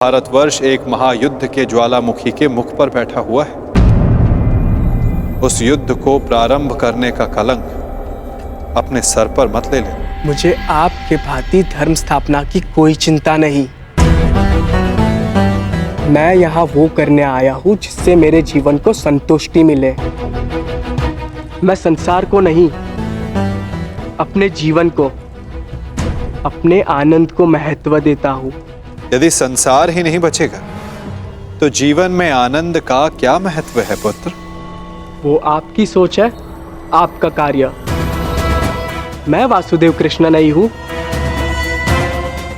भारतवर्ष एक महायुद्ध के ज्वालामुखी के मुख पर बैठा हुआ है। उस युद्ध को प्रारंभ करने का कलंक अपने सर पर मत ले ले। मुझे आपके भांति धर्म स्थापना की कोई चिंता नहीं। मैं यहाँ वो करने आया हूँ जिससे मेरे जीवन को संतुष्टि मिले। मैं संसार को नहीं, अपने जीवन को, अपने आनंद को महत्व देता हूँ। यदि संसार ही नहीं बचेगा तो जीवन में आनंद का क्या महत्व है पुत्र? वो आपकी सोच है, आपका कार्य। मैं वासुदेव कृष्ण नहीं हूँ।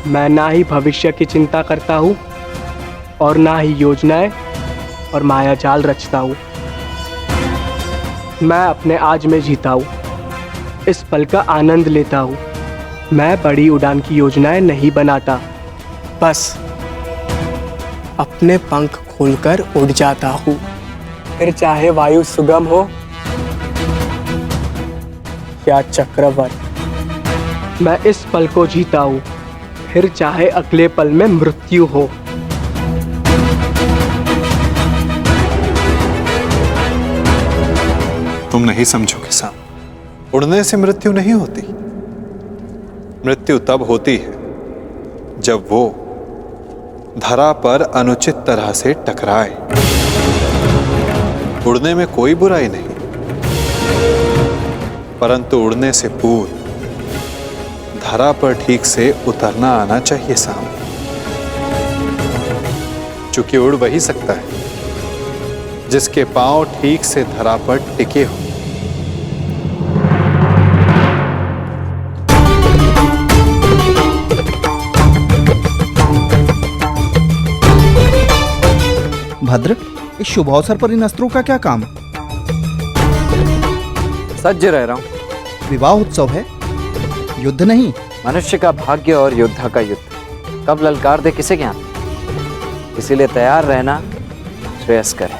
मैं ना ही भविष्य की चिंता करता हूँ और ना ही योजनाएं और माया जाल रचता हूँ। मैं अपने आज में जीता हूँ, इस पल का आनंद लेता हूँ। मैं बड़ी उड़ान की योजनाएं नहीं बनाता, बस अपने पंख खोलकर उड़ जाता हूँ। फिर चाहे वायु सुगम हो या चक्रवात, मैं इस पल को जीता हूँ। फिर चाहे अगले पल में मृत्यु हो। तुम नहीं समझोगे साम, उड़ने से मृत्यु नहीं होती। मृत्यु तब होती है जब वो धरा पर अनुचित तरह से टकराए। उड़ने में कोई बुराई नहीं, परंतु उड़ने से पूर्व धरा पर ठीक से उतरना आना चाहिए साम। चूंकि उड़ वही सकता है जिसके पांव ठीक से धरा पर टिके हो। भद्र, इस शुभ अवसर पर इन अस्त्रों का क्या काम? सज्ज रह रहा हूं। विवाह उत्सव है, युद्ध नहीं। मनुष्य का भाग्य और योद्धा का युद्ध कब ललकार दे किसे ज्ञान। इसीलिए तैयार रहना श्रेयस्कर है।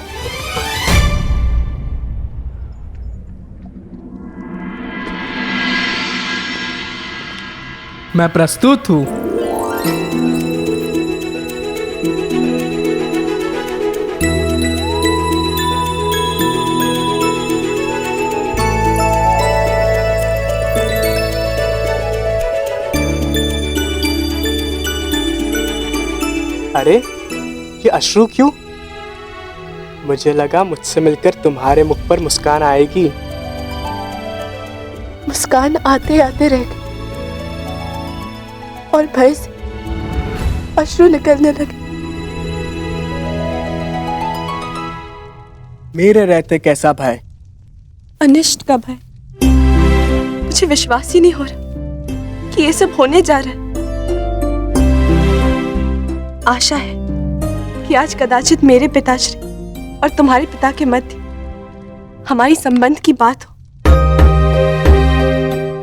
मैं प्रस्तुत हूँ। अरे ये अश्रु क्यों? मुझे लगा मुझसे मिलकर तुम्हारे मुख पर मुस्कान आएगी। मुस्कान आते आते रह गई और भय से अश्रु निकलने लगे। मेरे रहते कैसा भय? अनिष्ट का भय। मुझे विश्वास ही नहीं हो रहा कि ये सब होने जा रहा है। आशा है कि आज कदाचित मेरे पिताश्री और तुम्हारे पिता के मध्य हमारी संबंध की बात हो,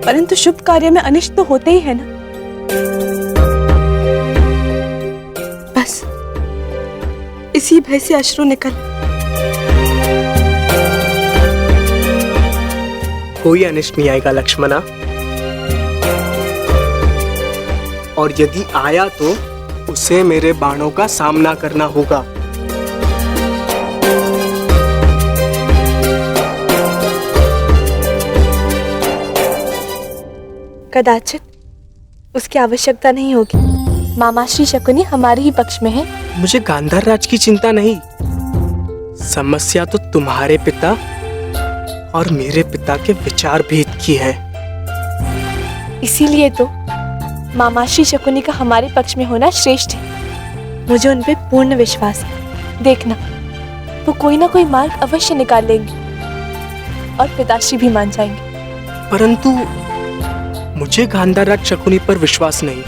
परंतु शुभ कार्य में अनिष्ट तो होते ही है ना। बस इसी भय से अश्रु निकल। कोई अनिष्ट नहीं आएगा लक्ष्मणा, और यदि आया तो उसे मेरे बाणों का सामना करना होगा। कदाचित उसकी आवश्यकता नहीं होगी। मामाश्री शकुनी हमारे ही पक्ष में है। मुझे गांधार राज की चिंता नहीं। समस्या तो तुम्हारे पिता और मेरे पिता के विचार भेद की है। इसीलिए तो मामाश्री शकुनी का हमारे पक्ष में होना श्रेष्ठ है। मुझे उन पे पूर्ण विश्वास है। देखना, वो कोई ना कोई मार्ग अवश्य निकाल लेंगे और पिताश्री भी मान जाएंगे। परंतु मुझे गांधार राज शकुनी पर विश्वास नहीं।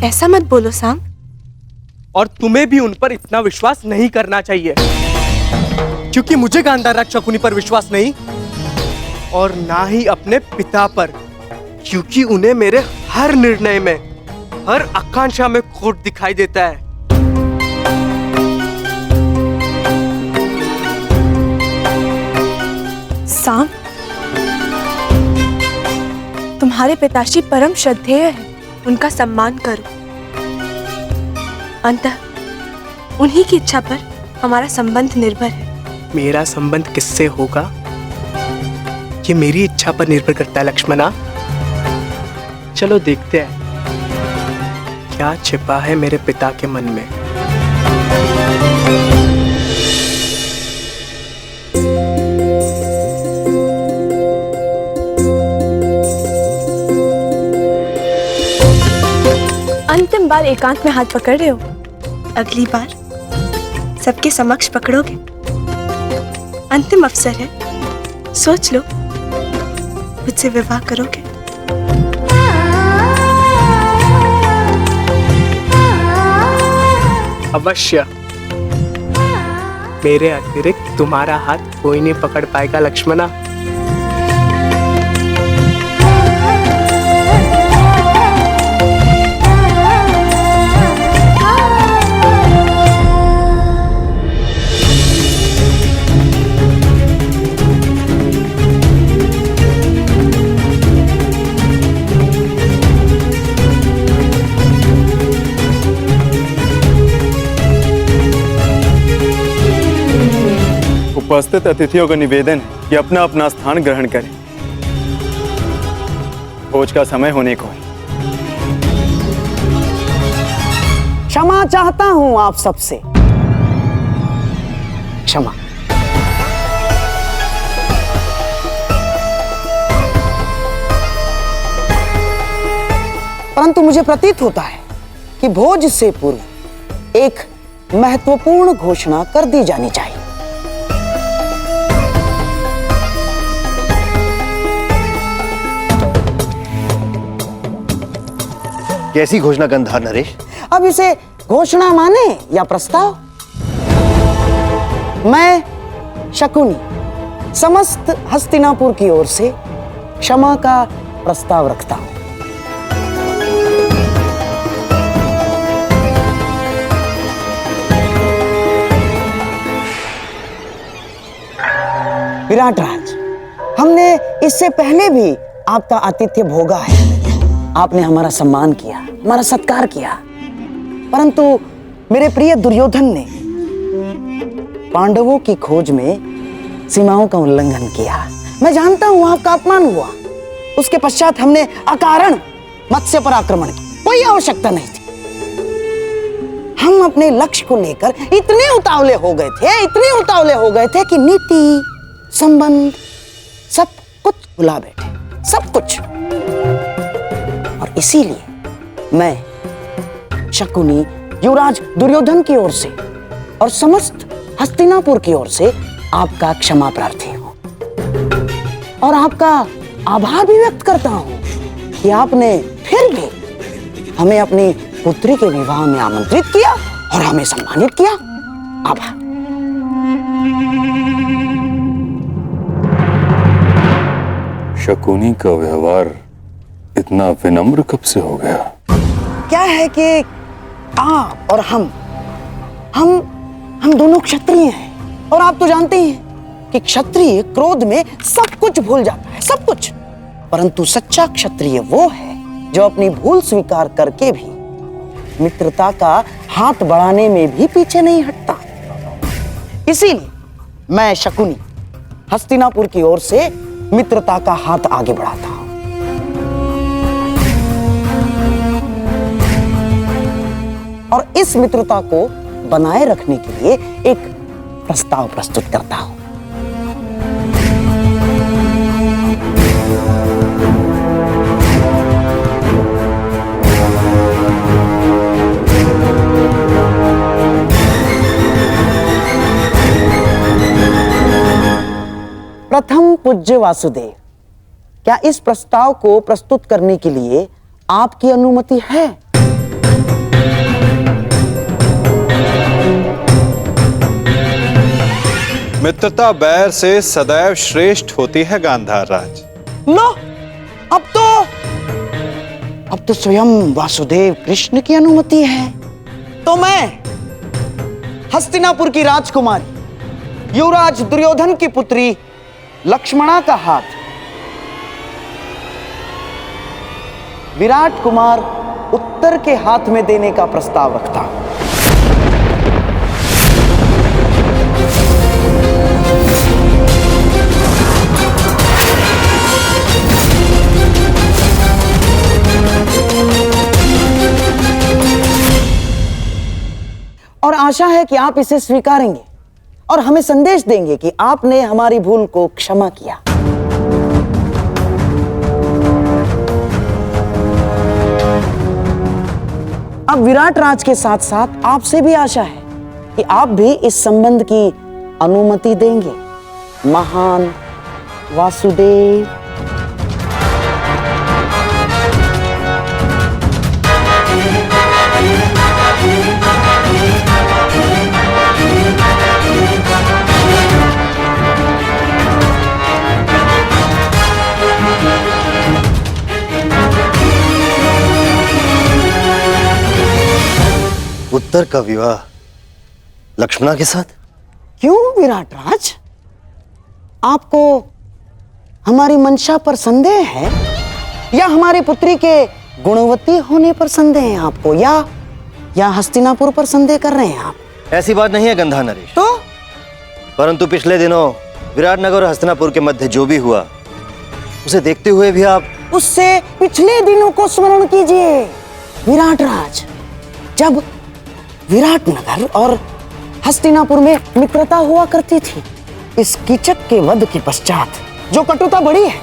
ऐसा मत बोलो साम। और तुम्हें भी उन पर इतना विश्वास नहीं करना चाहिए, क्योंकि मुझे गांधार राज शकुनी पर विश्वास नहीं और ना ही अपने पिता पर, क्योंकि उन्हें मेरे हर निर्णय में, हर आकांक्षा में खोट दिखाई देता है। साम, तुम्हारे पिताश्री परम श्रद्धेय है। उनका सम्मान करो। अंततः उन्हीं की इच्छा पर हमारा संबंध निर्भर है। मेरा संबंध किससे होगा ये मेरी इच्छा पर निर्भर करता है लक्ष्मणा। चलो देखते हैं क्या छिपा है मेरे पिता के मन में। अंतिम बार एकांत में हाथ पकड़ रहे हो, अगली बार सबके समक्ष पकड़ोगे। अंतिम अवसर है, सोच लो, मुझसे विवाह करोगे? अवश्य। मेरे अतिरिक्त तुम्हारा हाथ कोई नहीं पकड़ पाएगा लक्ष्मणा। उपस्थित अतिथियों का निवेदन है कि अपना अपना स्थान ग्रहण करें। भोज का समय होने को है। क्षमा चाहता हूं आप सबसे, क्षमा। परंतु मुझे प्रतीत होता है कि भोज से पूर्व एक महत्वपूर्ण घोषणा कर दी जानी चाहिए। कैसी घोषणा गंधार नरेश? अब इसे घोषणा माने या प्रस्ताव? मैं शकुनी समस्त हस्तिनापुर की ओर से क्षमा का प्रस्ताव रखता हूं। विराट राज, हमने इससे पहले भी आपका आतिथ्य भोगा है। आपने हमारा सम्मान किया, हमारा सत्कार किया, परंतु मेरे प्रिय दुर्योधन ने पांडवों की खोज में सीमाओं का उल्लंघन किया। मैं जानता हूं आपका अपमान हुआ। उसके पश्चात हमने अकारण मत्स्य पर आक्रमण किया, कोई आवश्यकता नहीं थी। हम अपने लक्ष्य को लेकर इतने उतावले हो गए थे कि नीति, संबंध, सब कुछ भुला बैठे, सब कुछ। और इसीलिए मैं शकुनी युवराज दुर्योधन की ओर से और समस्त हस्तिनापुर की ओर से आपका क्षमा प्रार्थी हूं और आपका आभार भी व्यक्त करता हूं कि आपने फिर भी हमें अपनी पुत्री के विवाह में आमंत्रित किया और हमें सम्मानित किया। आभार। शकुनी का व्यवहार इतना विनम्र कब से हो गया? क्या है कि आप और हम दोनों क्षत्रिय हैं और आप तो जानते ही हैं कि क्षत्रिय क्रोध में सब कुछ भूल जाता है, सब कुछ। परंतु सच्चा क्षत्रिय वो है जो अपनी भूल स्वीकार करके भी मित्रता का हाथ बढ़ाने में भी पीछे नहीं हटता। इसीलिए मैं शकुनी हस्तिनापुर की ओर से मित्रता का हाथ आगे बढ़ाता हूं। और इस मित्रता को बनाए रखने के लिए एक प्रस्ताव प्रस्तुत करता हूं। प्रथम पूज्य वासुदेव, क्या इस प्रस्ताव को प्रस्तुत करने के लिए आपकी अनुमति है? मित्रता बैर से सदैव श्रेष्ठ होती है गांधार राज। लो, अब तो स्वयं वासुदेव कृष्ण की अनुमति है। तो मैं हस्तिनापुर की राजकुमारी युवराज दुर्योधन की पुत्री लक्ष्मणा का हाथ विराट कुमार उत्तर के हाथ में देने का प्रस्ताव रखता हूं। और आशा है कि आप इसे स्वीकारेंगे और हमें संदेश देंगे कि आपने हमारी भूल को क्षमा किया। अब विराट राज के साथ साथ आपसे भी आशा है कि आप भी इस संबंध की अनुमति देंगे। महान वासुदेव। उत्तर का विवाह लक्ष्मणा के साथ? क्यों विराट राज, आपको हमारी मंशा पर संदेह है या हमारी पुत्री के गुणवती होने पर संदेह है आपको, या हस्तिनापुर पर संदेह कर रहे हैं आप? ऐसी बात नहीं है गंधा नरेश। तो परंतु पिछले दिनों विराटनगर और हस्तिनापुर के मध्य जो भी हुआ उसे देखते हुए भी आप उससे पिछले दिनों को स्मरण कीजिए विराट राज, जब विराटनगर और हस्तिनापुर में मित्रता हुआ करती थी। इस कीचक के वध के पश्चात जो कटुता बढ़ी है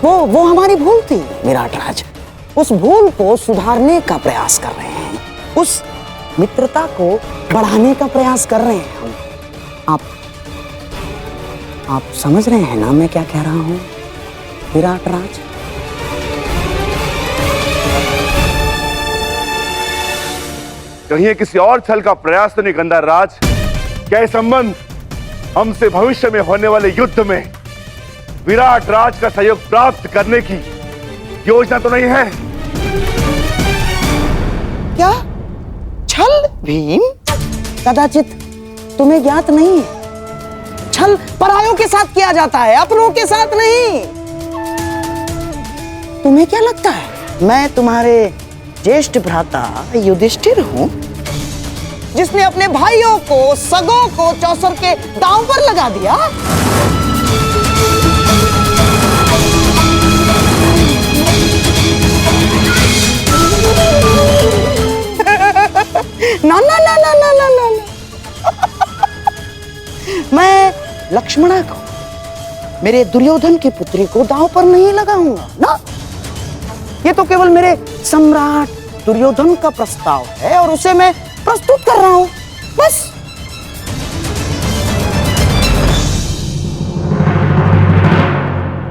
वो हमारी भूल थी विराट राज। उस भूल को सुधारने का प्रयास कर रहे हैं, उस मित्रता को बढ़ाने का प्रयास कर रहे हैं हम। आप समझ रहे हैं ना मैं क्या कह रहा हूं विराट राज? कहीं ये किसी और छल का प्रयास तो नहीं गंधार राज? क्या ये संबंध हमसे भविष्य में होने वाले युद्ध में विराट राज का सहयोग प्राप्त करने की योजना तो नहीं है? क्या छल भीम? कदाचित तुम्हें ज्ञात नहीं है, छल परायों के साथ किया जाता है, अपनों के साथ नहीं। तुम्हें क्या लगता है मैं तुम्हारे ज्येष्ठ भ्राता युधिष्ठिर हूं, जिसने अपने भाइयों को, सगों को चौसर के दांव पर लगा दिया? ना ना ना ना ना ना ना मैं लक्ष्मणा को, मेरे दुर्योधन की पुत्री को दांव पर नहीं लगाऊंगा ना। ये तो केवल मेरे सम्राट दुर्योधन का प्रस्ताव है और उसे मैं प्रस्तुत कर रहा हूं, बस।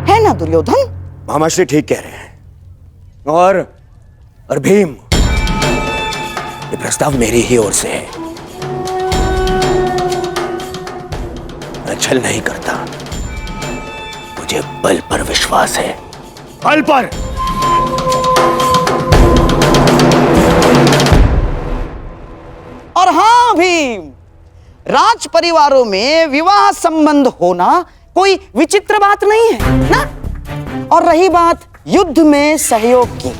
है ना दुर्योधन? मामाश्री ठीक कह रहे हैं। और भीम, ये प्रस्ताव मेरी ही ओर से है। मैं छल नहीं करता, मुझे बल पर विश्वास है। बल पर। और हाँ भीम, राज परिवारों में विवाह संबंध होना कोई विचित्र बात नहीं है ना। और रही बात युद्ध में सहयोग की,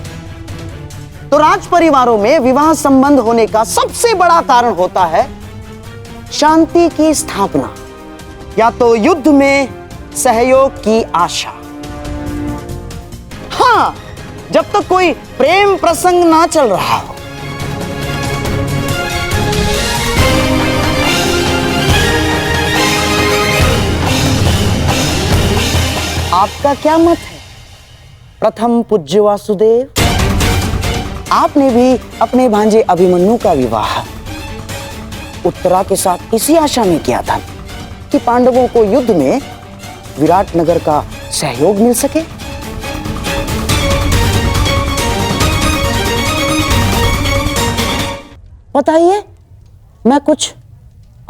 तो राज परिवारों में विवाह संबंध होने का सबसे बड़ा कारण होता है शांति की स्थापना या तो युद्ध में सहयोग की आशा। हाँ, जब तक कोई प्रेम प्रसंग ना चल रहा हो। आपका क्या मत है प्रथम पूज्य वासुदेव? आपने भी अपने भांजे अभिमन्यु का विवाह उत्तरा के साथ इसी आशा में किया था कि पांडवों को युद्ध में विराटनगर का सहयोग मिल सके। बताइए, मैं कुछ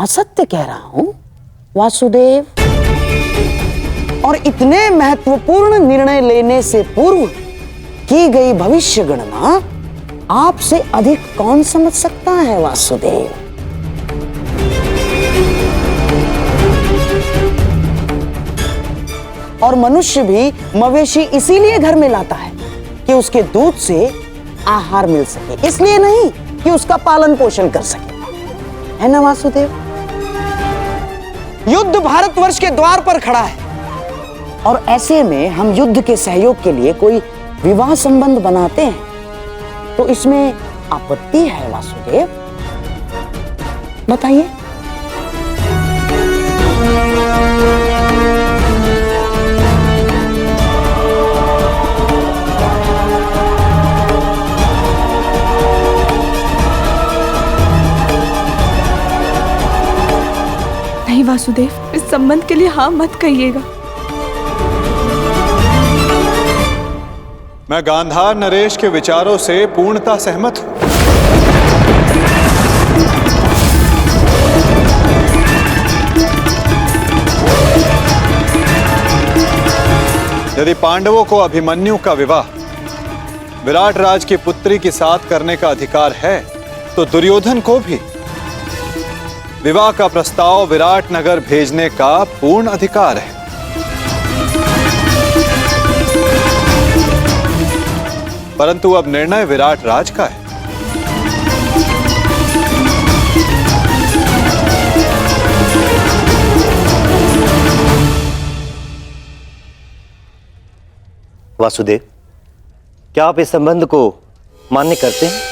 असत्य कह रहा हूं वासुदेव? और इतने महत्वपूर्ण निर्णय लेने से पूर्व की गई भविष्य गणना आपसे अधिक कौन समझ सकता है वासुदेव? और मनुष्य भी मवेशी इसीलिए घर में लाता है कि उसके दूध से आहार मिल सके, इसलिए नहीं कि उसका पालन पोषण कर सके, है ना वासुदेव? युद्ध भारतवर्ष के द्वार पर खड़ा है और ऐसे में हम युद्ध के सहयोग के लिए कोई विवाह संबंध बनाते हैं तो इसमें आपत्ति है वासुदेव? बताइए। नहीं वासुदेव, इस संबंध के लिए हाँ मत कहिएगा। मैं गांधार नरेश के विचारों से पूर्णतः सहमत हूं। यदि पांडवों को अभिमन्यु का विवाह विराट राज की पुत्री के साथ करने का अधिकार है तो दुर्योधन को भी विवाह का प्रस्ताव विराट नगर भेजने का पूर्ण अधिकार है। परंतु अब निर्णय विराट राज का है। वासुदेव, क्या आप इस संबंध को मान्य करते हैं?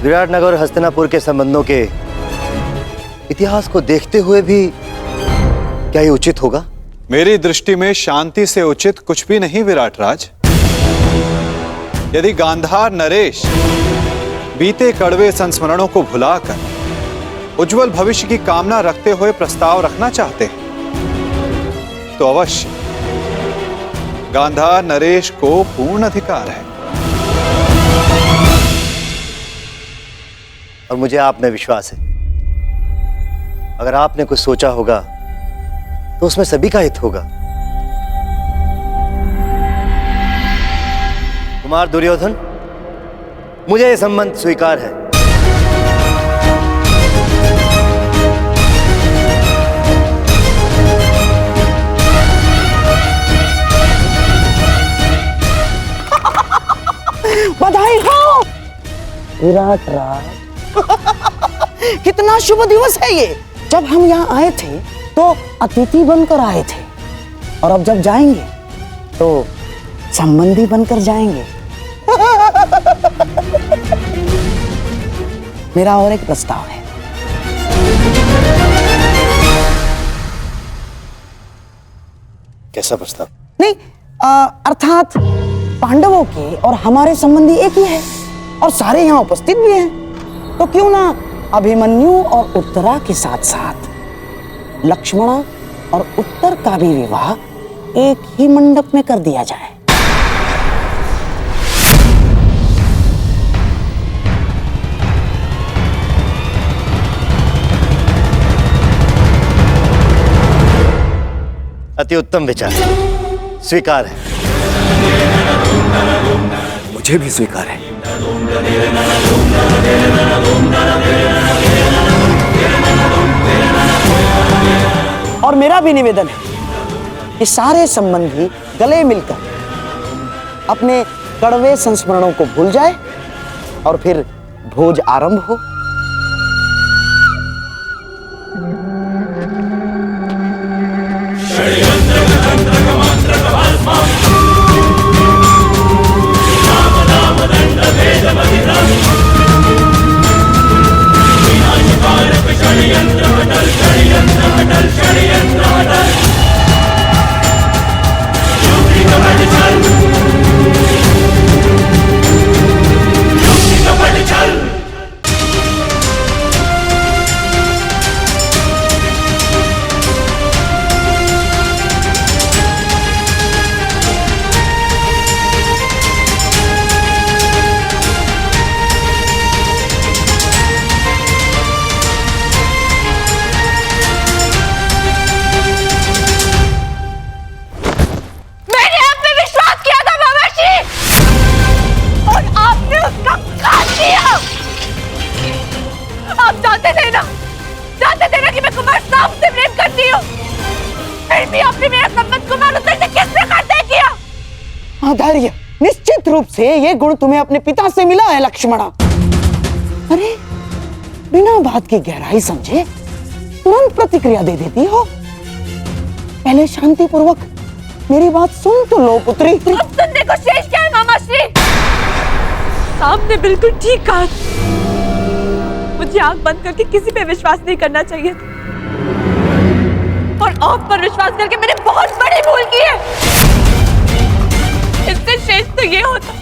विराट नगर और हस्तिनापुर के संबंधों के इतिहास को देखते हुए भी क्या ये उचित होगा? मेरी दृष्टि में शांति से उचित कुछ भी नहीं विराट राज। यदि गांधार नरेश बीते कड़वे संस्मरणों को भुलाकर उज्जवल भविष्य की कामना रखते हुए प्रस्ताव रखना चाहते हैं तो अवश्य गांधार नरेश को पूर्ण अधिकार है। और मुझे आप में विश्वास है, अगर आपने कुछ सोचा होगा तो उसमें सभी का हित होगा। कुमार दुर्योधन, मुझे यह संबंध स्वीकार है। बधाई हो विराट राज। कितना शुभ दिवस है ये। जब हम यहाँ आए थे तो अतिथि बनकर आए थे और अब जब जाएंगे तो संबंधी बनकर जाएंगे। मेरा और एक प्रस्ताव है। कैसा प्रस्ताव? नहीं, अर्थात पांडवों के और हमारे संबंधी एक ही है और सारे यहाँ उपस्थित भी हैं, तो क्यों ना अभिमन्यु और उत्तरा के साथ साथ लक्ष्मणा और उत्तर का भी विवाह एक ही मंडप में कर दिया जाए। अति उत्तम विचार, स्वीकार है। मुझे भी स्वीकार है। और मेरा भी निवेदन है कि सारे संबंधी गले मिलकर अपने कड़वे संस्मरणों को भूल जाए और फिर भोज आरंभ हो। हाँ, धैर्य। निश्चित रूप से ये गुण तुम्हें अपने पिता से मिला है लक्ष्मणा। अरे बिना बात की गहराई समझे तुरंत प्रतिक्रिया दे देती हो। पहले शांति पूर्वक मेरी बात सुन तो लो पुत्री। अब सुनने को शेष क्या है मामा श्री? सामने बिल्कुल ठीक कहा। मुझे आंख बंद करके किसी पे विश्वास नहीं करना चाहिए था, और आप पर विश्वास करके मैंने बहुत बड़ी भूल की है। इससे शेष तो ये होता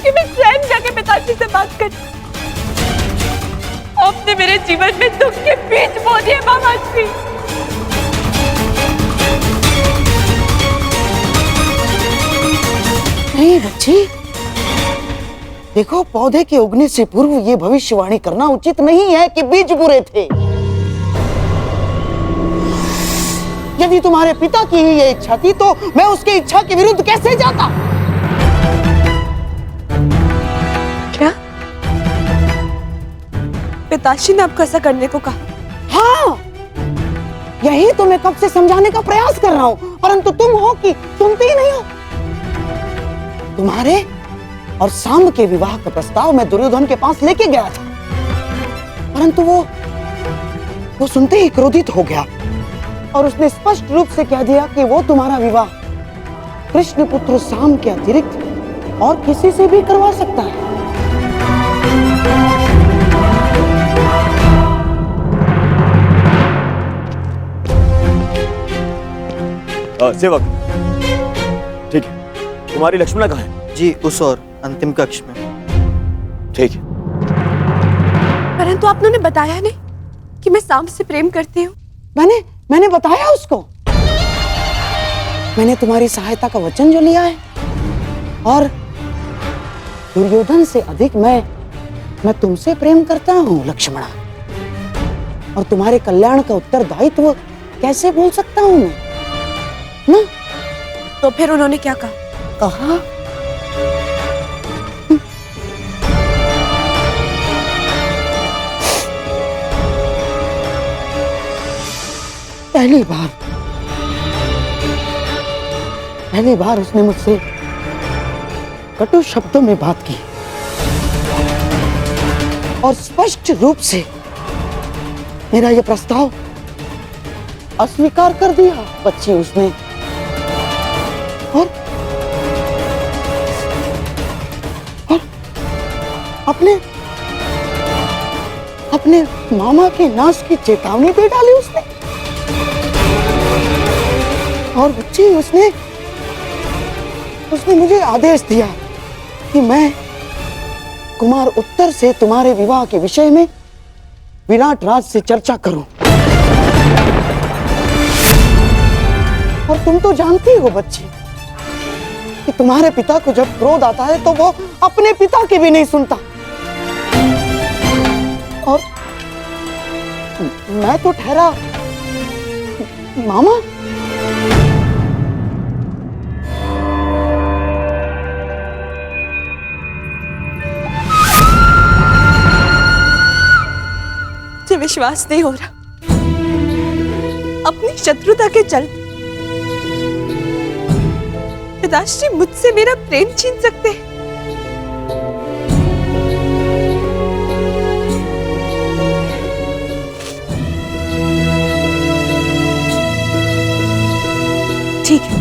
कि मैं स्वयं जाके पिताजी से बात कर। आपने मेरे जीवन में दुख के बीज बो दिए मामा श्री। नहीं बच्ची, देखो पौधे के उगने से पूर्व ये भविष्यवाणी करना उचित नहीं है कि बीज बुरे थे। यदि तुम्हारे पिता की ही ये इच्छा थी तो मैं उसकी इच्छा के विरुद्ध कैसे जाता? क्या पिताश्री ने आपको ऐसा करने को कहा? हाँ, यही तो मैं कब से समझाने का प्रयास कर रहा हूं, परंतु तुम हो कि सुनते ही नहीं हो। तुम्हारे और सांब के विवाह का प्रस्ताव मैं दुर्योधन के पास लेके गया था, परंतु वो सुनते ही क्रोधित हो गया और उसने स्पष्ट रूप से कह दिया कि वो तुम्हारा विवाह कृष्ण पुत्र सांब के अतिरिक्त और किसी से भी करवा सकता है। सेवक, ठीक है, तुम्हारी लक्ष्मणा कहाँ है? जी, उस और अंतिम कक्ष में। ठीक है। परंतु आपने उन्हें बताया नहीं कि मैं सांब से प्रेम करती हूँ। मैंने बताया उसको। मैंने तुम्हारी सहायता का वचन जो लिया है, और दुर्योधन से अधिक मैं तुमसे प्रेम करता हूँ लक्ष्मणा, और तुम्हारे कल्याण का उत्तरदायित्व कैसे भूल सकता हूँ मैं ना? तो फिर उन्होंने क्या कहा? कहा पहली बार उसने मुझसे कटु शब्दों में बात की और स्पष्ट रूप से मेरा यह प्रस्ताव अस्वीकार कर दिया बच्ची उसने। और अपने मामा के नाश की चेतावनी दे डाली उसने। और बच्ची उसने मुझे आदेश दिया कि मैं कुमार उत्तर से तुम्हारे विवाह के विषय में विराट राज से चर्चा करूं। और तुम तो जानती हो बच्ची कि तुम्हारे पिता को जब क्रोध आता है तो वो अपने पिता की भी नहीं सुनता। और मैं तो ठहरा मामा। मुझे विश्वास नहीं हो रहा, अपनी शत्रुता के चलते पिताश्री मुझसे मेरा प्रेम छीन सकते हैं। ठीक है,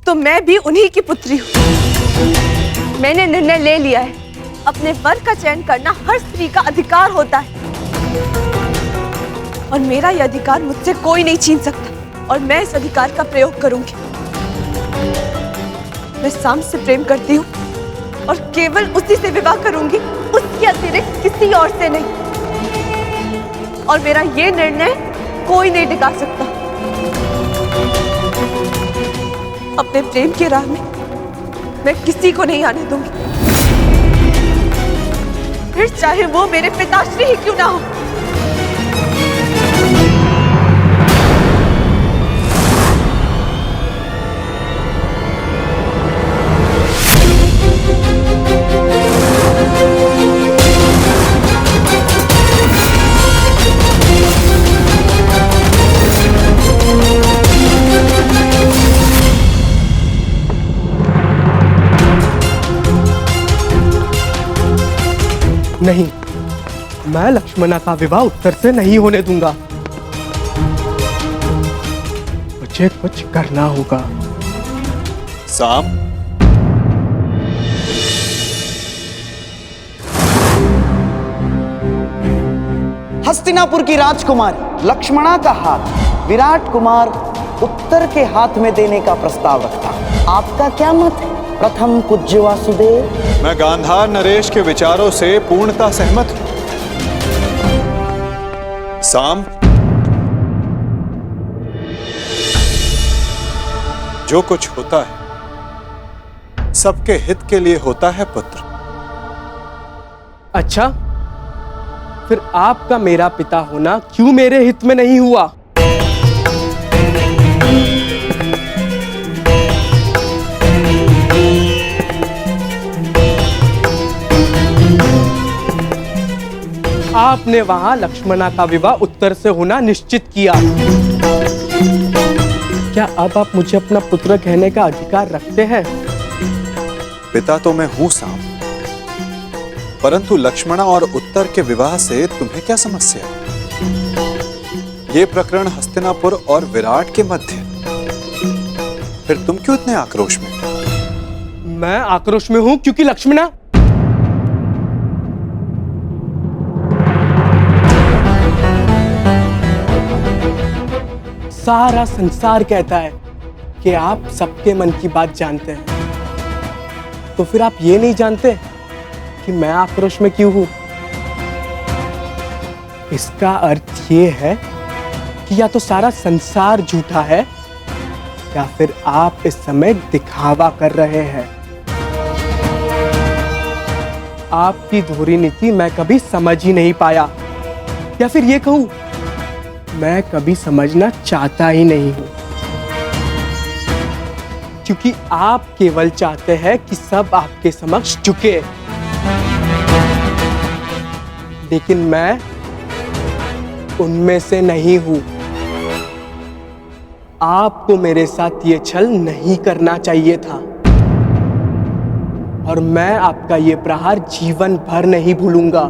तो मैं भी उन्हीं की पुत्री हूं। मैंने निर्णय ले लिया है, अपने वर का चयन करना हर स्त्री का अधिकार होता है, और मेरा यह अधिकार मुझसे कोई नहीं छीन सकता, और मैं इस अधिकार का प्रयोग करूंगी। मैं सांब से प्रेम करती हूँ और केवल उसी से विवाह करूंगी, उसके अतिरिक्त किसी और से नहीं। और मेरा ये निर्णय कोई नहीं टिका सकता। अपने प्रेम की राह में मैं किसी को नहीं आने दूंगी, फिर चाहे वो मेरे पिताश्री ही क्यों ना हो। नहीं, मैं लक्ष्मणा का विवाह उत्तर से नहीं होने दूंगा। मुझे कुछ करना होगा। साम, हस्तिनापुर की राजकुमारी लक्ष्मणा का हाथ विराट कुमार उत्तर के हाथ में देने का प्रस्ताव रखता। आपका क्या मत है प्रथम पूज्य वासुदेव? मैं गांधार नरेश के विचारों से पूर्णतः सहमत हूं। साम, जो कुछ होता है सबके हित के लिए होता है पुत्र। अच्छा, फिर आपका मेरा पिता होना क्यों मेरे हित में नहीं हुआ? आपने वहां लक्ष्मणा का विवाह उत्तर से होना निश्चित किया। क्या अब आप मुझे अपना पुत्र कहने का अधिकार रखते हैं? पिता तो मैं हूं साम, परंतु लक्ष्मणा और उत्तर के विवाह से तुम्हें क्या समस्या? ये प्रकरण हस्तिनापुर और विराट के मध्य, फिर तुम क्यों इतने आक्रोश में? मैं आक्रोश में हूं क्योंकि लक्ष्मणा सारा संसार कहता है कि आप सबके मन की बात जानते हैं, तो फिर आप ये नहीं जानते कि मैं आक्रोश में क्यों हूं? इसका अर्थ ये है कि या तो सारा संसार झूठा है या फिर आप इस समय दिखावा कर रहे हैं। आपकी धोरी नीति मैं कभी समझ ही नहीं पाया, या फिर ये कहूं मैं कभी समझना चाहता ही नहीं हूं, क्योंकि आप केवल चाहते हैं कि सब आपके समक्ष झुके। लेकिन मैं उनमें से नहीं हूं। आपको मेरे साथ ये छल नहीं करना चाहिए था, और मैं आपका ये प्रहार जीवन भर नहीं भूलूंगा।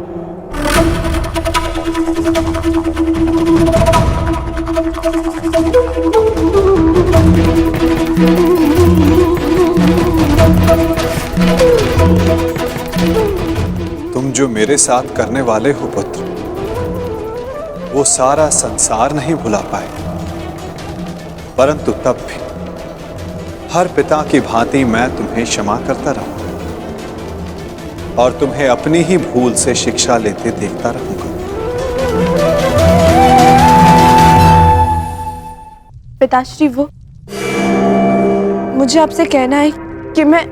तुम जो मेरे साथ करने वाले हो पुत्र, वो सारा संसार नहीं भुला पाए, परंतु तब भी हर पिता की भांति मैं तुम्हें क्षमा करता रहूंगा और तुम्हें अपनी ही भूल से शिक्षा लेते देखता रहूंगा। पिताश्री, वो मुझे आपसे कहना है कि मैं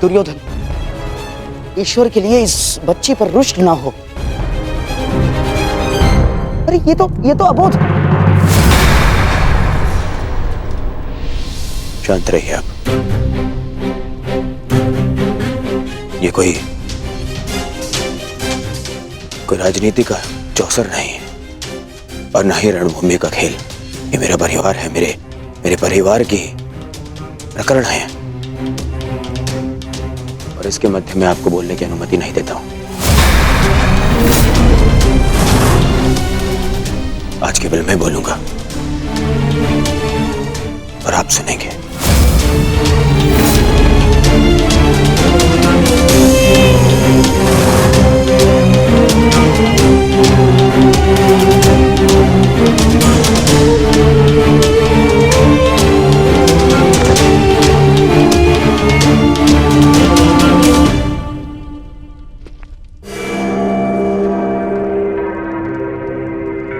दुर्योधन, ईश्वर के लिए इस बच्ची पर रुष्ट ना हो। अरे ये तो अबोध। शांत रहिए आप। ये कोई राजनीति का चौसर नहीं है और ना ही रणभूमि का खेल। ये मेरा परिवार है, मेरे परिवार की प्रकरण है, और इसके मध्य में आपको बोलने की अनुमति नहीं देता हूं। आज केवल मैं बोलूंगा और आप सुनेंगे।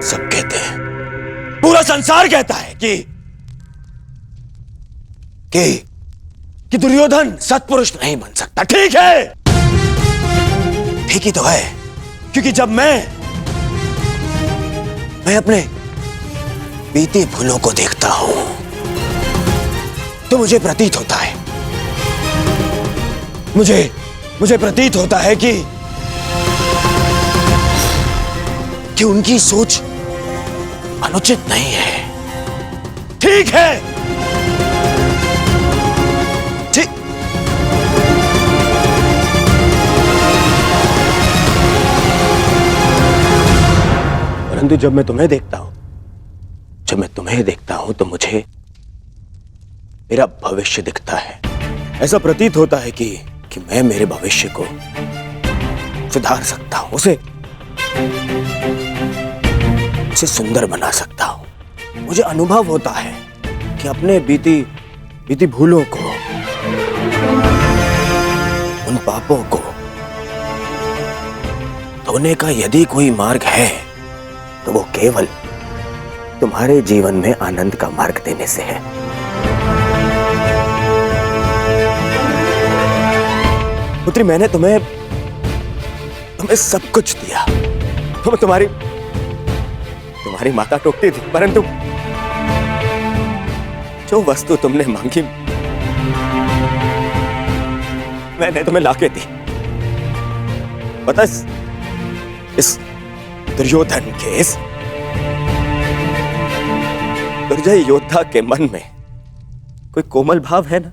सब कहते हैं, पूरा संसार कहता है कि दुर्योधन सत्पुरुष नहीं बन सकता। ठीक है, ठीक ही तो है, क्योंकि जब मैं अपने बीती भूलों को देखता हूं तो मुझे प्रतीत होता है मुझे प्रतीत होता है कि उनकी सोच अनुचित नहीं है, ठीक है। ठीक। परंतु जब मैं तुम्हें देखता हूं तो मुझे मेरा भविष्य दिखता है। ऐसा प्रतीत होता है कि मैं मेरे भविष्य को सुधार सकता हूं, उसे सुंदर बना सकता हूं। मुझे अनुभव होता है कि अपने बीती भूलों को, उन पापों को धोने का यदि कोई मार्ग है तो वो केवल तुम्हारे जीवन में आनंद का मार्ग देने से है। पुत्री, मैंने तुम्हें सब कुछ दिया। तुम्हारी माता टोकती थी, परंतु जो वस्तु तुमने मांगी मैंने तुम्हें लाके दी। पता इस दुर्योधन के, इस दुर्जय योद्धा के मन में कोई कोमल भाव है ना,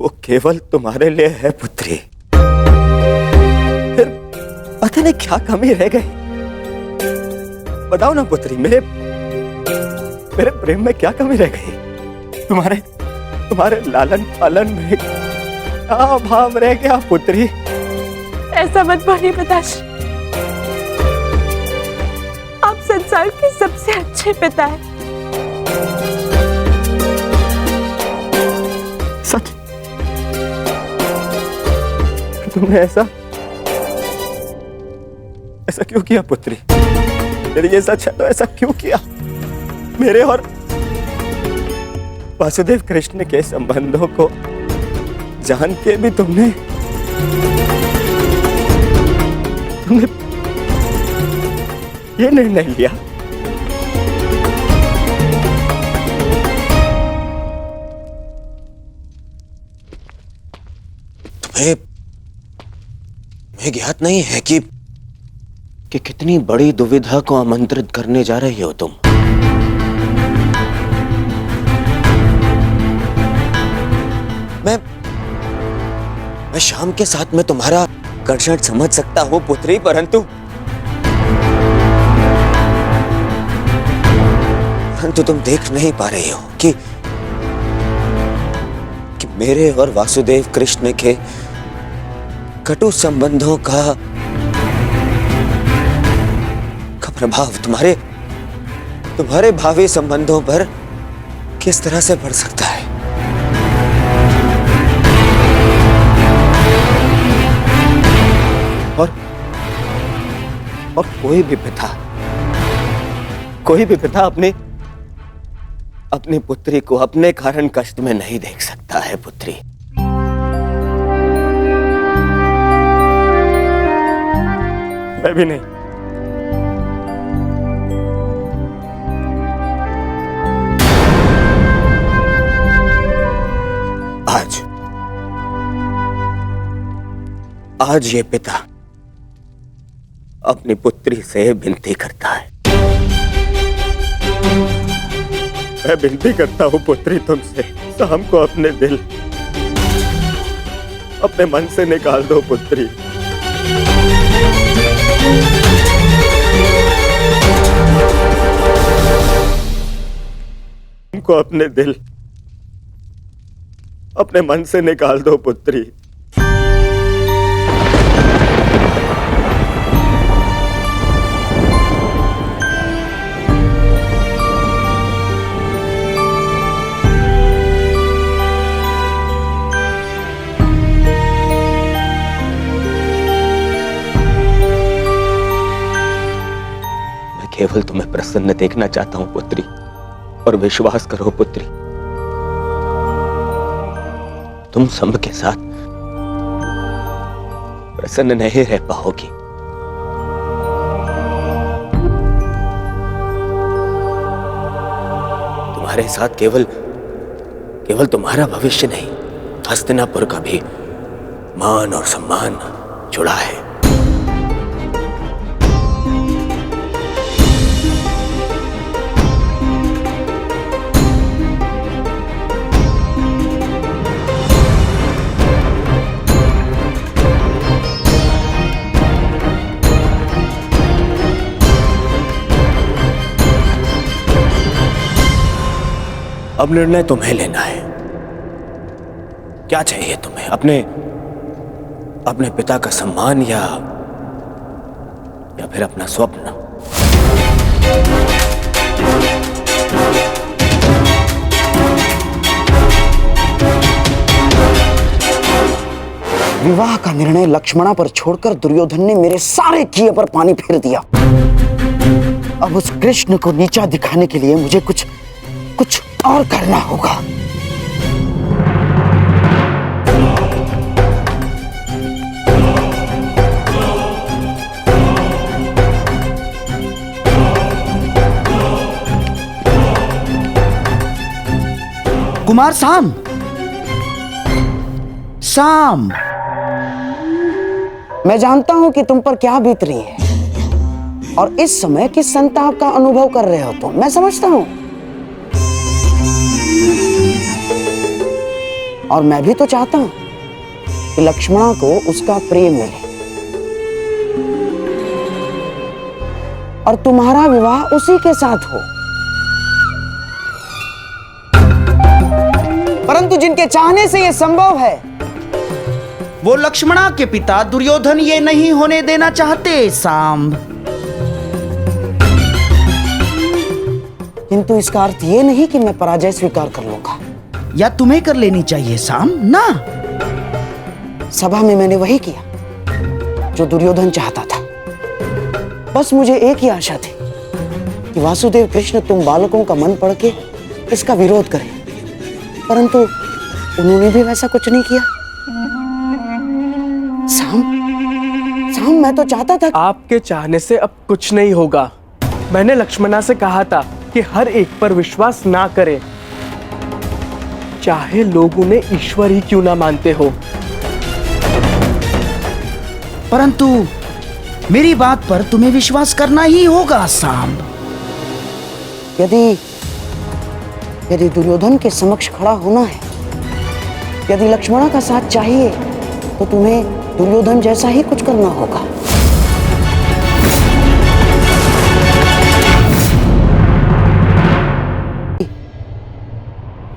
वो केवल तुम्हारे लिए है पुत्री। फिर पता नहीं क्या कमी रह गई। बताओ ना पुत्री, मेरे प्रेम में क्या कमी रह गई? तुम्हारे लालन पालन में क्या भाव रह गया पुत्री? ऐसा मत बोलिए पिताश्री, आप संसार के सबसे अच्छे पिता हैं। सच? तुमने ऐसा क्यों किया पुत्री? यदि ये सच है तो ऐसा क्यों किया? मेरे और वासुदेव कृष्ण के संबंधों को जान के भी तुमने ये निर्णय लिया। तुम्हें ज्ञात नहीं है कि कितनी बड़ी दुविधा को आमंत्रित करने जा रही हो तुम। मैं शाम के साथ में तुम्हारा आकर्षण समझ सकता हूं पुत्री, परंतु तुम देख नहीं पा रही हो कि मेरे और वासुदेव कृष्ण के कटु संबंधों का प्रभाव तुम्हारे भावी संबंधों पर किस तरह से पड़ सकता है। और कोई भी पिता अपनी पुत्री को अपने कारण कष्ट में नहीं देख सकता है पुत्री। मैं भी नहीं। आज ये पिता अपनी पुत्री से विनती करता है। मैं विनती करता हूं पुत्री तुमसे, शाम को अपने दिल, अपने मन से निकाल दो पुत्री। हमको अपने दिल, अपने मन से निकाल दो पुत्री। केवल तुम्हें प्रसन्न देखना चाहता हूं पुत्री, और विश्वास करो पुत्री, तुम सब के साथ प्रसन्न नहीं रह पाओगी। तुम्हारे साथ केवल तुम्हारा भविष्य नहीं, हस्तिनापुर का भी मान और सम्मान जुड़ा है। अब निर्णय तुम्हें लेना है। क्या चाहिए तुम्हें? अपने पिता का सम्मान या फिर अपना स्वप्न? विवाह का निर्णय लक्ष्मणा पर छोड़कर दुर्योधन ने मेरे सारे किए पर पानी फेर दिया। अब उस कृष्ण को नीचा दिखाने के लिए मुझे कुछ और करना होगा। कुमार साम, मैं जानता हूं कि तुम पर क्या बीत रही है और इस समय किस संताप का अनुभव कर रहे हो तुम। मैं समझता हूं और मैं भी तो चाहता हूं कि लक्ष्मणा को उसका प्रेम मिले और तुम्हारा विवाह उसी के साथ हो। परंतु जिनके चाहने से यह संभव है, वो लक्ष्मणा के पिता दुर्योधन ये नहीं होने देना चाहते सांब। किंतु इसका अर्थ ये नहीं कि मैं पराजय स्वीकार कर लूंगा। या तुम्हें कर लेनी चाहिए सांब ना। सभा में मैंने वही किया जो दुर्योधन चाहता था। बस मुझे एक ही आशा थी कि वासुदेव कृष्ण तुम बालकों का मन पढ़ के इसका विरोध करें, परंतु उन्होंने भी वैसा कुछ नहीं किया। साम, मैं तो चाहता था। आपके चाहने से अब कुछ नहीं होगा। मैंने लक्ष्मणा से कहा था कि हर एक पर विश्वास ना करे, चाहे लोग उन्हें ईश्वर ही क्यों ना मानते हो। परंतु मेरी बात पर तुम्हें विश्वास करना ही होगा सांब। यदि दुर्योधन के समक्ष खड़ा होना है, यदि लक्ष्मणा का साथ चाहिए, तो तुम्हें दुर्योधन जैसा ही कुछ करना होगा।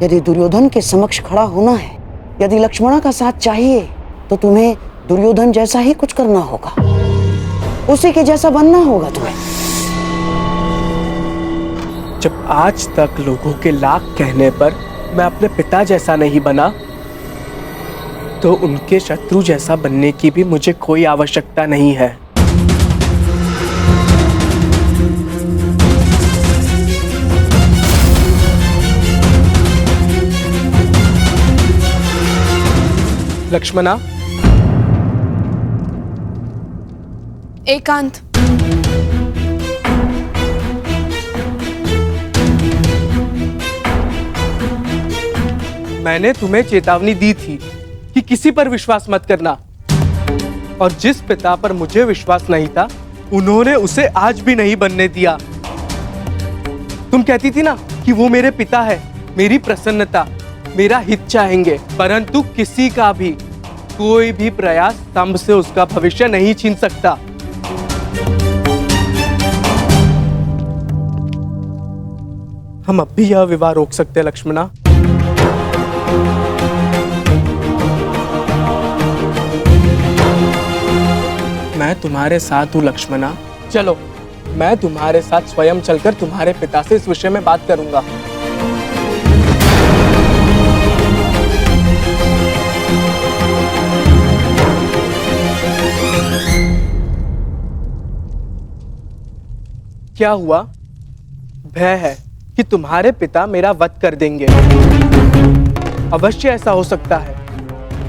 यदि दुर्योधन के समक्ष खड़ा होना है, यदि लक्ष्मणा का साथ चाहिए, तो तुम्हें दुर्योधन जैसा ही कुछ करना होगा। उसी के जैसा बनना होगा तुम्हें। जब आज तक लोगों के लाख कहने पर मैं अपने पिता जैसा नहीं बना, तो उनके शत्रु जैसा बनने की भी मुझे कोई आवश्यकता नहीं है। लक्ष्मणा, एकांत। मैंने तुम्हें चेतावनी दी थी कि किसी पर विश्वास मत करना, और जिस पिता पर मुझे विश्वास नहीं था, उन्होंने उसे आज भी नहीं बनने दिया। तुम कहती थी ना कि वो मेरे पिता है, मेरी प्रसन्नता, मेरा हित चाहेंगे, परंतु किसी का भी कोई भी प्रयास स्तंभ से उसका भविष्य नहीं छीन सकता। हम अब भी यह विवाह रोक सकते हैं लक्ष्मणा। मैं तुम्हारे साथ हूं लक्ष्मणा। चलो, मैं तुम्हारे साथ स्वयं चलकर तुम्हारे पिता से इस विषय में बात करूंगा। क्या हुआ? भय है कि तुम्हारे पिता मेरा वध कर देंगे। अवश्य ऐसा हो सकता है,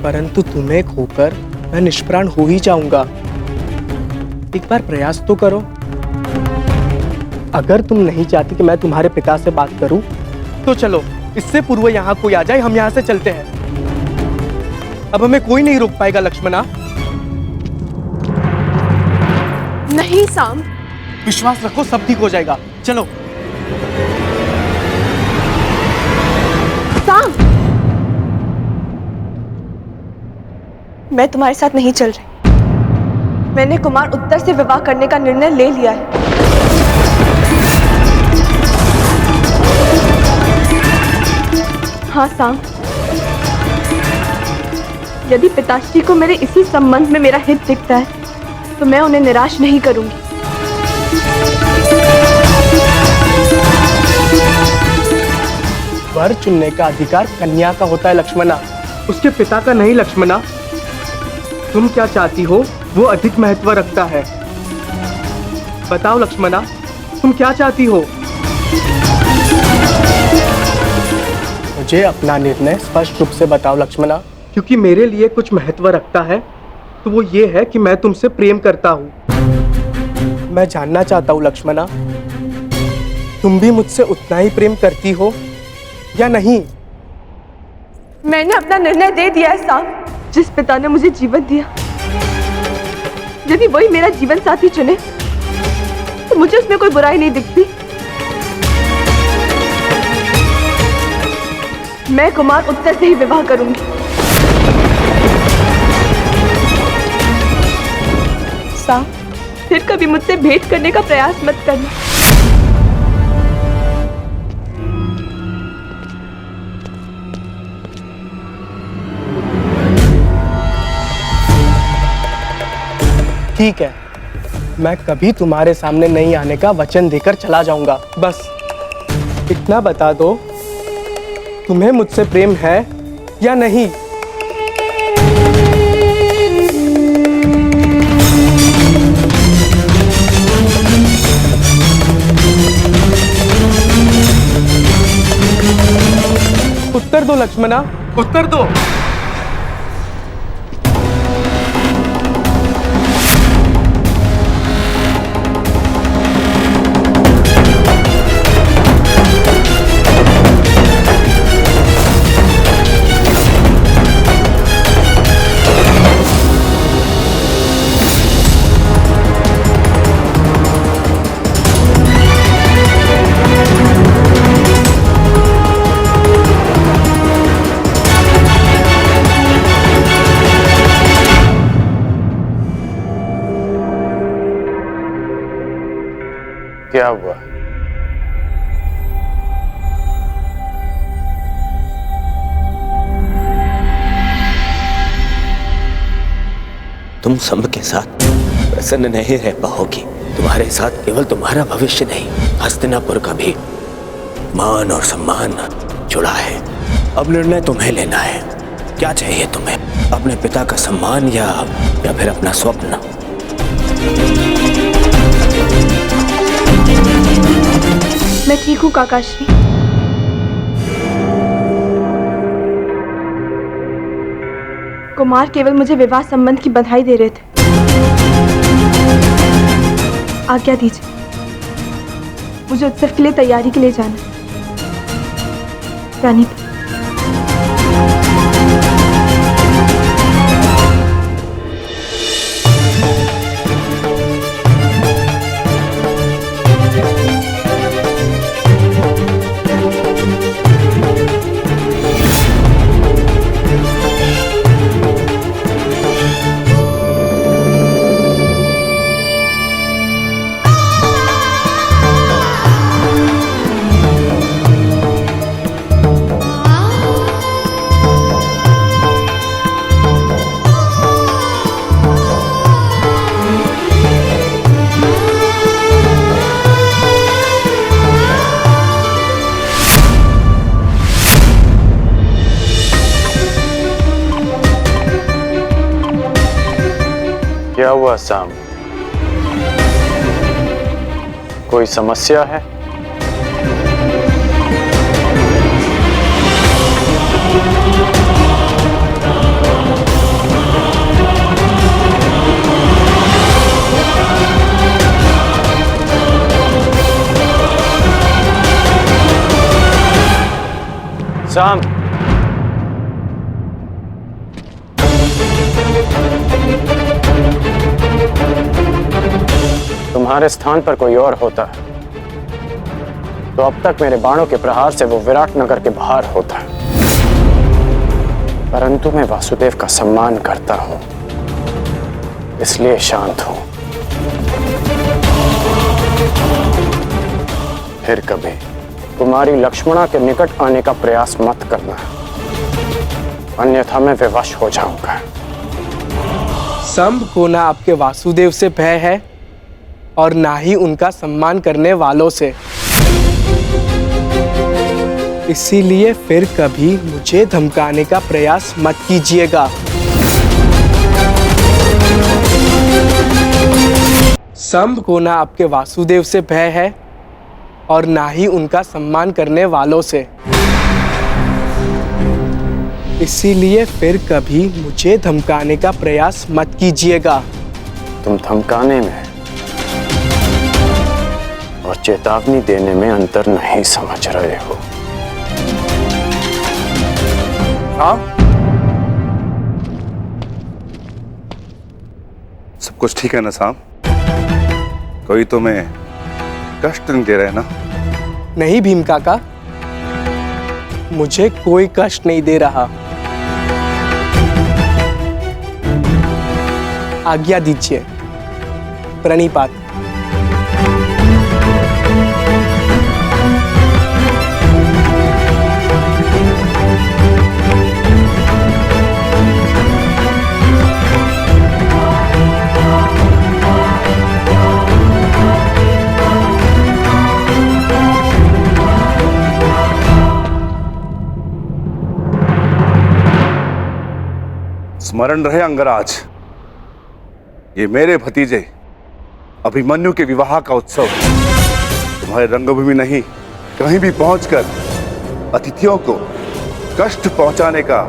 परंतु तुम्हें खोकर मैं निष्प्राण हो ही जाऊंगा। एक बार प्रयास तो करो। अगर तुम नहीं चाहती कि मैं तुम्हारे पिता से बात करूं, तो चलो, इससे पूर्व यहां कोई आ जाए, हम यहां से चलते हैं। अब हमें कोई नहीं रोक पाएगा लक्ष्मणा। नहीं साम, विश्वास रखो, सब ठीक हो जाएगा। चलो। साम, मैं तुम्हारे साथ नहीं चल रही। मैंने कुमार उत्तर से विवाह करने का निर्णय ले लिया है। हाँ साम, यदि पिताश्री को मेरे इसी संबंध में मेरा हित दिखता है तो मैं उन्हें निराश नहीं करूंगी। वर चुनने का अधिकार कन्या का होता है लक्ष्मणा, उसके पिता का नहीं लक्ष्मणा। तुम क्या चाहती हो वो अधिक महत्व रखता है। बताओ लक्ष्मणा, तुम क्या चाहती हो? मुझे अपना निर्णय स्पष्ट रूप से बताओ लक्ष्मणा, क्योंकि मेरे लिए कुछ महत्व रखता है तो वो ये है कि मैं तुमसे प्रेम करता हूँ। मैं जानना चाहता हूँ लक्ष्मणा, तुम भी मुझसे उतना ही प्रेम करती हो या नहीं? मैंने अपना निर्णय दे दिया है साम। जिस पिता ने मुझे जीवन दिया, यदि वही मेरा जीवन साथी चुने तो मुझे उसमें कोई बुराई नहीं दिखती। मैं कुमार उत्तर से ही विवाह करूंगी। साम, फिर कभी मुझसे भेंट करने का प्रयास मत करना। ठीक है, मैं कभी तुम्हारे सामने नहीं आने का वचन देकर चला जाऊंगा। बस इतना बता दो, तुम्हें मुझसे प्रेम है या नहीं? उत्तर दो लक्ष्मणा, उत्तर दो। क्या हुआ? तुम संब के साथ प्रसन्न नहीं रह पाओगी। तुम्हारे साथ केवल तुम्हारा भविष्य नहीं, हस्तिनापुर का भी मान और सम्मान जुड़ा है। अब निर्णय तुम्हें लेना है। क्या चाहिए तुम्हें? अपने पिता का सम्मान या फिर अपना स्वप्न? मैं ठीक हूँ काकाश्री। कुमार केवल मुझे विवाह संबंध की बधाई दे रहे थे। आज्ञा दीजिए, मुझे उत्सव के लिए तैयारी के लिए जाना है। रानी, क्या हुआ साम? कोई समस्या है? साम, तुम्हारे स्थान पर कोई और होता तो अब तक मेरे बाणों के प्रहार से वो विराट नगर के बाहर होता। परंतु मैं वासुदेव का सम्मान करता हूं, इसलिए शांत हूं। फिर कभी कुमारी लक्ष्मणा के निकट आने का प्रयास मत करना, अन्यथा मैं विवश हो जाऊंगा। संभ को ना आपके वासुदेव से भय है और ना ही उनका सम्मान करने वालों से। इसीलिए फिर कभी मुझे धमकाने का प्रयास मत कीजिएगा। संभ को ना आपके वासुदेव से भय है और ना ही उनका सम्मान करने वालों से। इसीलिए फिर कभी मुझे धमकाने का प्रयास मत कीजिएगा। तुम धमकाने में और चेतावनी देने में अंतर नहीं समझ रहे हो। हाँ, सब कुछ ठीक है ना साहब? कोई तुम्हें कष्ट नहीं दे रहे ना? नहीं भीम काका, मुझे कोई कष्ट नहीं दे रहा। आज्ञा दीजिए। प्रणिपात। स्मरण रहे अंगराज, ये मेरे भतीजे अभिमन्यु के विवाह का उत्सव तुम्हारे रंगभूमि नहीं, कहीं भी पहुंचकर अतिथियों को कष्ट पहुंचाने का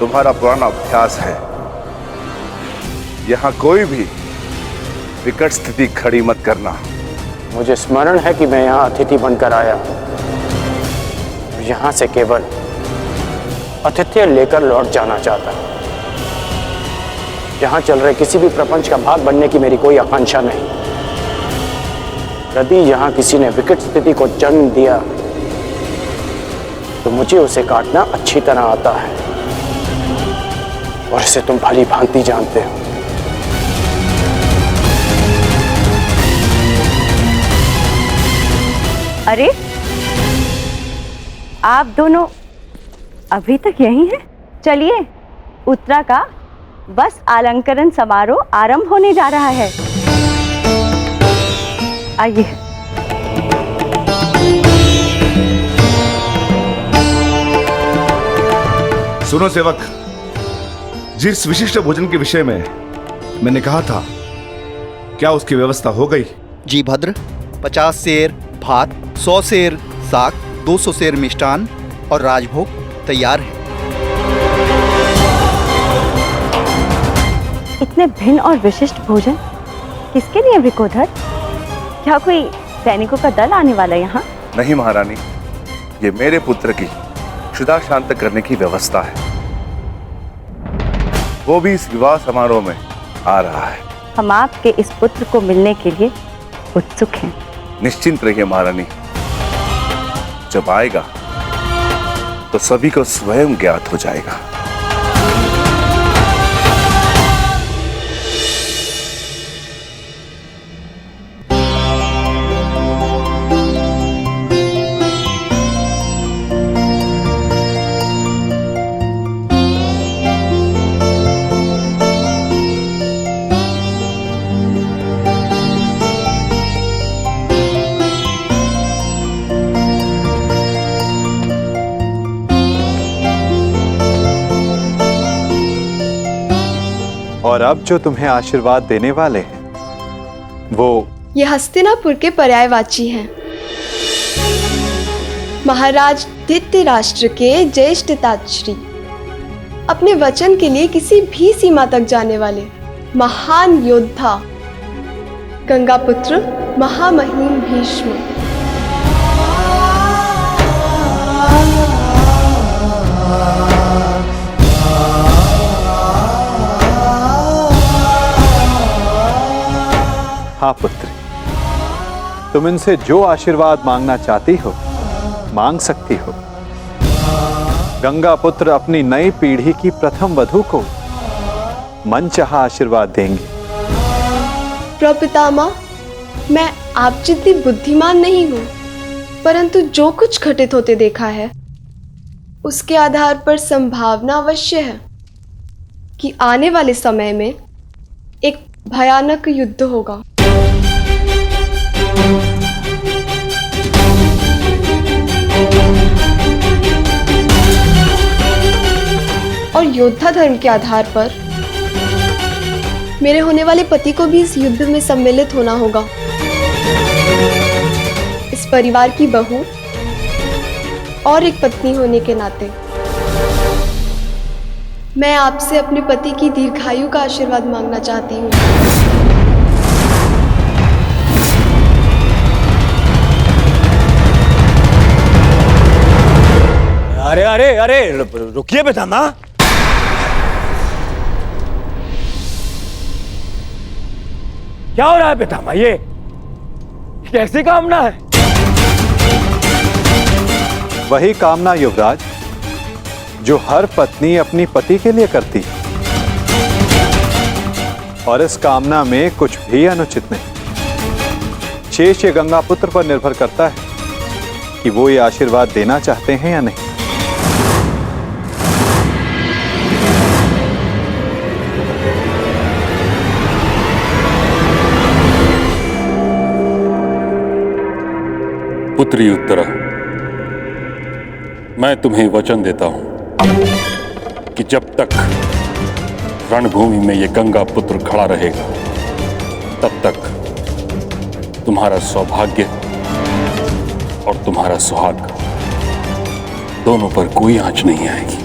तुम्हारा पुराना अभ्यास है। यहां कोई भी विकट स्थिति खड़ी मत करना। मुझे स्मरण है कि मैं यहाँ अतिथि बनकर आया हूँ, यहाँ से केवल अतिथि लेकर लौट जाना चाहता हूँ। यहाँ चल रहे किसी भी प्रपंच का भाग बनने की मेरी कोई आकांक्षा नहीं। यदि यहाँ किसी ने विकट स्थिति को जन्म दिया तो मुझे उसे काटना अच्छी तरह आता है और इसे तुम भली भांति जानते हो। अरे, आप दोनों अभी तक यहीं हैं? चलिए, उत्तरा का बस अलंकरण समारोह आरंभ होने जा रहा है। आइए। सुनो सेवक, जिस विशिष्ट भोजन के विषय में मैंने कहा था, क्या उसकी व्यवस्था हो गई? जी भद्र, 50 सेर भात, 100 सेर साग, 200 सेर मिष्टान और राजभोग तैयार है। इतने भिन्न और विशिष्ट भोजन किसके लिए विकोधर? क्या कोई सैनिकों का दल आने वाला यहाँ? नहीं महारानी, ये मेरे पुत्र की क्षुधा शांत करने की व्यवस्था है। वो भी इस विवाह समारोह में आ रहा है। हम आपके इस पुत्र को मिलने के लिए उत्सुक हैं। निश्चिंत रहिए महारानी, जब आएगा तो सभी को स्वयं ज्ञात हो जाएगा। और अब जो तुम्हें आशीर्वाद देने वाले हैं वो ये हस्तिनापुर के पर्यायवाची हैं। महाराज धृतराष्ट्र के ज्येष्ठ तातश्री, अपने वचन के लिए किसी भी सीमा तक जाने वाले महान योद्धा, गंगापुत्र महामहिम भीष्म। हाँ पुत्री, तुम इनसे जो आशीर्वाद मांगना चाहती हो मांग सकती हो। गंगा पुत्र अपनी नई पीढ़ी की प्रथम वधू को मनचाहा आशीर्वाद देंगे। प्रपितामह, मैं आप जितनी बुद्धिमान नहीं हूँ, परंतु जो कुछ घटित होते देखा है उसके आधार पर संभावना अवश्य है कि आने वाले समय में एक भयानक युद्ध होगा। और योद्धा धर्म के आधार पर मेरे होने वाले पति को भी इस युद्ध में सम्मिलित होना होगा। इस परिवार की बहू और एक पत्नी होने के नाते मैं आपसे अपने पति की दीर्घायु का आशीर्वाद मांगना चाहती हूँ। अरे अरे अरे रुकिए पितामह। क्या हो रहा है पितामह? ये कैसी कामना है? वही कामना युवराज जो हर पत्नी अपनी पति के लिए करती है, और इस कामना में कुछ भी अनुचित नहीं। शेष ये गंगा पुत्र पर निर्भर करता है कि वो ये आशीर्वाद देना चाहते हैं या नहीं। पुत्री उत्तरा, मैं तुम्हें वचन देता हूं कि जब तक रणभूमि में यह गंगा पुत्र खड़ा रहेगा तब तक तुम्हारा सौभाग्य और तुम्हारा सुहाग दोनों पर कोई आंच नहीं आएगी।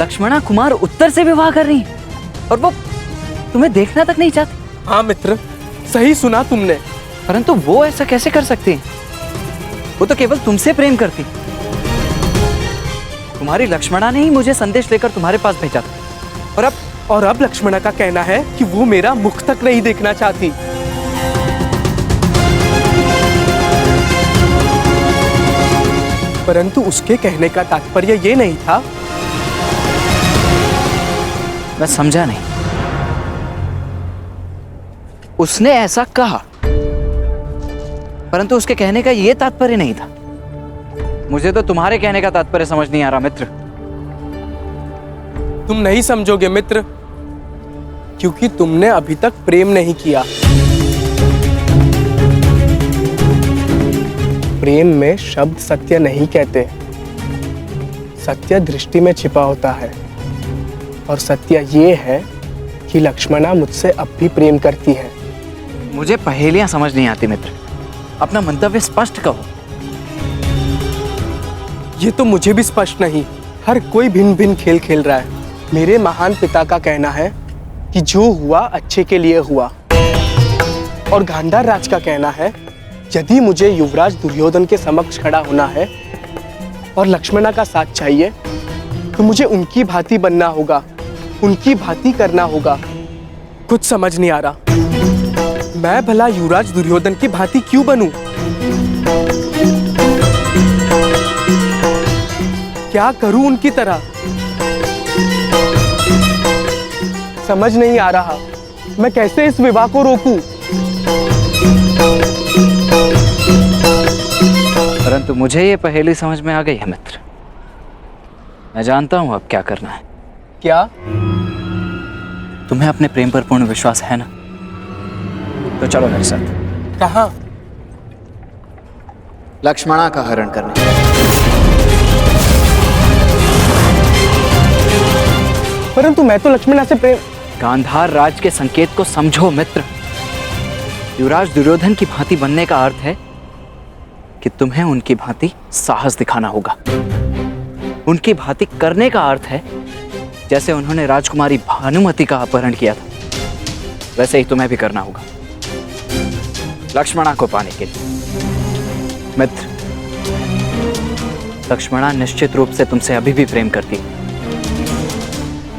लक्ष्मणा कुमार उत्तर से विवाह कर रही है और वो तुम्हें देखना तक नहीं चाहती। हाँ मित्र, सही सुना तुमने। परंतु वो ऐसा कैसे कर सकती है? वो तो केवल तुमसे प्रेम करती। तुम्हारी लक्ष्मणा ने ही मुझे संदेश लेकर तुम्हारे पास भेजा था। और अब लक्ष्मणा का कहना है कि वो मेरा मुख तक नहीं देखना चाहती। परंतु उसके कहने का तात्पर्य ये नहीं था। मैं समझा नहीं। उसने ऐसा कहा, परंतु उसके कहने का यह तात्पर्य नहीं था। मुझे तो तुम्हारे कहने का तात्पर्य समझ नहीं आ रहा मित्र। तुम नहीं समझोगे मित्र, क्योंकि तुमने अभी तक प्रेम नहीं किया। प्रेम में शब्द सत्य नहीं कहते। सत्य दृष्टि में छिपा होता है, और सत्य ये है कि लक्ष्मणा मुझसे अब भी प्रेम करती है। मुझे पहेलियां समझ नहीं आती मित्र, अपना मंतव्य स्पष्ट कहो। ये तो मुझे भी स्पष्ट नहीं। हर कोई भिन्न भिन्न खेल खेल रहा है। मेरे महान पिता का कहना है कि जो हुआ अच्छे के लिए हुआ, और गांधार राज का कहना है यदि मुझे युवराज दुर्योधन के समक्ष खड़ा होना है और लक्ष्मणा का साथ चाहिए तो मुझे उनकी भांति बनना होगा, उनकी भांति करना होगा। कुछ समझ नहीं आ रहा। मैं भला युवराज दुर्योधन की भांति क्यों बनूं? क्या करूं उनकी तरह? समझ नहीं आ रहा। मैं कैसे इस विवाह को रोकूं? परंतु मुझे ये पहेली समझ में आ गई है मित्र। मैं जानता हूं अब क्या करना है। क्या? तुम्हें अपने प्रेम पर पूर्ण विश्वास है ना? तो चलो मेरे साथ। कहां? लक्ष्मणा का हरण करने। परंतु मैं तो लक्ष्मणा से प्रेम। गांधार राज के संकेत को समझो मित्र। युवराज दुर्योधन की भांति बनने का अर्थ है कि तुम्हें उनकी भांति साहस दिखाना होगा। उनकी भांति करने का अर्थ है जैसे उन्होंने राजकुमारी भानुमति का अपहरण किया था, वैसे ही तुम्हें भी करना होगा लक्ष्मणा को पाने के लिए। मित्र, लक्ष्मणा निश्चित रूप से तुमसे अभी भी प्रेम करती है,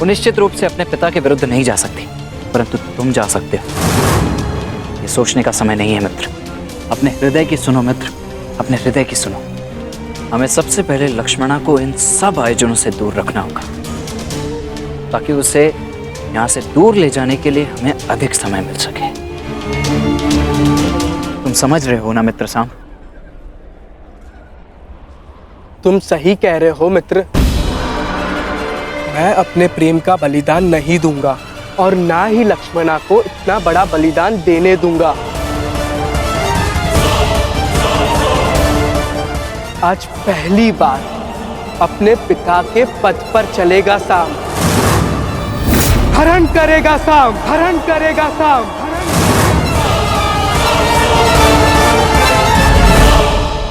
वो निश्चित रूप से अपने पिता के विरुद्ध नहीं जा सकती, परंतु तुम जा सकते हो। ये सोचने का समय नहीं है मित्र। अपने हृदय की सुनो मित्र, अपने हृदय की सुनो। हमें सबसे पहले लक्ष्मणा को इन सब आयोजनों से दूर रखना होगा, ताकि उसे यहाँ से दूर ले जाने के लिए हमें अधिक समय मिल सके। तुम समझ रहे हो ना मित्र साम? तुम सही कह रहे हो मित्र। मैं अपने प्रेम का बलिदान नहीं दूंगा और ना ही लक्ष्मणा को इतना बड़ा बलिदान देने दूंगा। आज पहली बार अपने पिता के पथ पर चलेगा साम। हरण करेगा साम, हरण करेगा साम।